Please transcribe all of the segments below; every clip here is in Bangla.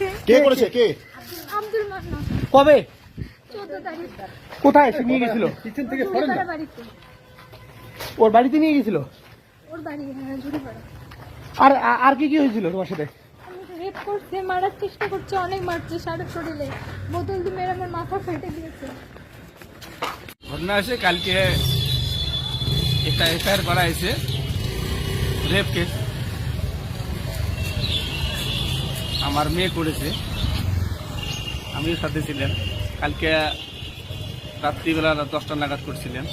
করেছে। কে করেছে? কে? আব্দুল মান্নান। কবে? 14 তারিখ। কোথায় এসে নিয়ে গেছিল? কিচেন থেকে ঝুড়িপাড়া বাড়িতে। ওর বাড়িতে নিয়ে গেছিল? ওর বাড়ি হ্যাঁ ঝুড়িপাড়া। আর আর কি কি হয়েছিল তোমার সাথে? আমাকে রেপ করছে, মারার চেষ্টা করছে, অনেক মারছে, সারা শরীরে বোতল দিয়ে মেরে আমার মাথা ফেটে দিয়েছে। ঘটনা আছে কালকে একটা এফআইআর করা হয়েছে রেপ কেস। আমার মেয়ে করেছে, আমিও সাথে ছিলেন। কালকে রাত্রিবেলা 10টা নাগাদ করছিলেন,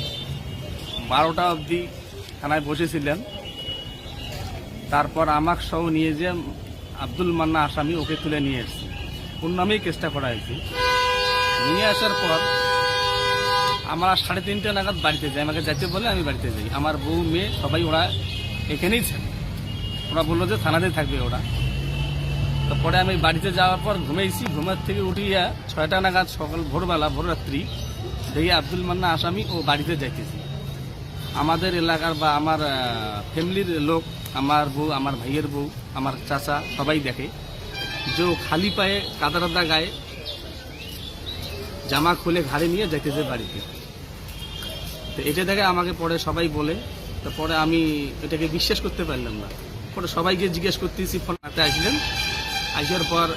12টা অবধি থানায় বসেছিলেন। তারপর আমাকে সহ নিয়ে যে আব্দুল মান্না আসামি, ওকে তুলে নিয়ে এসেছি। ওর নামেই কেসটা করা হয়েছে। নিয়ে আসার পর আমরা 3:30 নাগাদ বাড়িতে যাই। আমাকে যেতে বলে আমি বাড়িতে যাই। আমার বউ মেয়ে সবাই ওরা এখানেই ছিল। ওরা বললো যে থানাতে থাকবে ওরা। তো পরে আমি বাড়িতে যাওয়ার পর ঘুমাইছি। ঘুমার থেকে উঠিয়া 6টা নাগাদ সকাল ভোরবেলা ভোররাত্রি দেখি আব্দুল মান্না আসামি ও বাড়িতে যাইতেছি। আমাদের এলাকার বা আমার ফ্যামিলির লোক, আমার বউ, আমার ভাইয়ের বউ, আমার চাচা সবাই দেখে যে ও খালি পায়ে কাদা গায়ে জামা খুলে ঘাড়ে নিয়ে যাইতেছে বাড়িতে। তো এটা দেখে আমাকে পরে সবাই বলে। তো পরে আমি এটাকে বিশ্বাস করতে পারলাম না। পরে সবাইকে জিজ্ঞেস করতেছি, ফোন হাতে আসলেন। আসার পর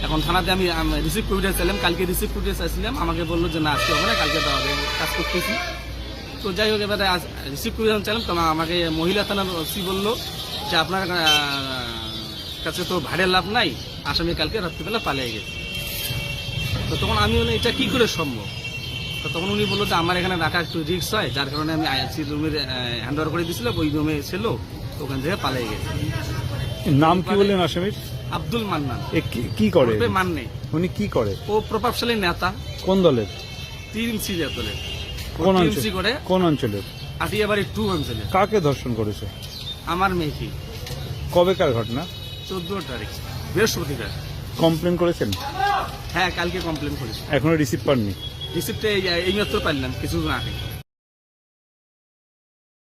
এখন থানাতে আমি রিসিভ করে চাইলাম। কালকে রিসিভ করে চাইছিলাম, আমাকে বললো যে না আজকে হবে না, কালকে দেওয়া হবে, কাজ করতেছি। তো যাই হোক, এবারে রিসিভ করে চাইলাম। তো আমাকে মহিলা থানার ওসি বললো যে আপনার কাছে তো ভাড়ের লাভ নাই, আসামি কালকে রাত্রিবেলা পালিয়ে গেছে। তো তখন আমি বলি এটা কী করে সম্ভব? তো তখন উনি বললো যে আমার এখানে রাখা একটু রিস্ক হয়, যার কারণে আমি আইসি রুমের হ্যান্ড ওভার করে দিয়েছিলাম। ওই রুমে ছিল, ওখান থেকে পালিয়ে গেছে। নাম কি বললেন আসামির? আব্দুল মান্নান। কি করে? মান্নে। উনি কি করে? ও প্রভাবশালী নেতা। কোন দলের? টিএমসি দলের। কোন টিএমসি করে। কোন অঞ্চলের? আটিয়াবাড়ি 2 অঞ্চলে। কাকে ধর্ষণ করেছে? আমার মেয়েকে। কবেকার ঘটনা? 14 তারিখ বৃহস্পতিবার। কমপ্লেন করেছেন? হ্যাঁ, কালকে কমপ্লেন করেছি। এখনো রিসিভ পাননি? রিসিপ্টে এই মাত্র পারলাম কিছুদিন আগে।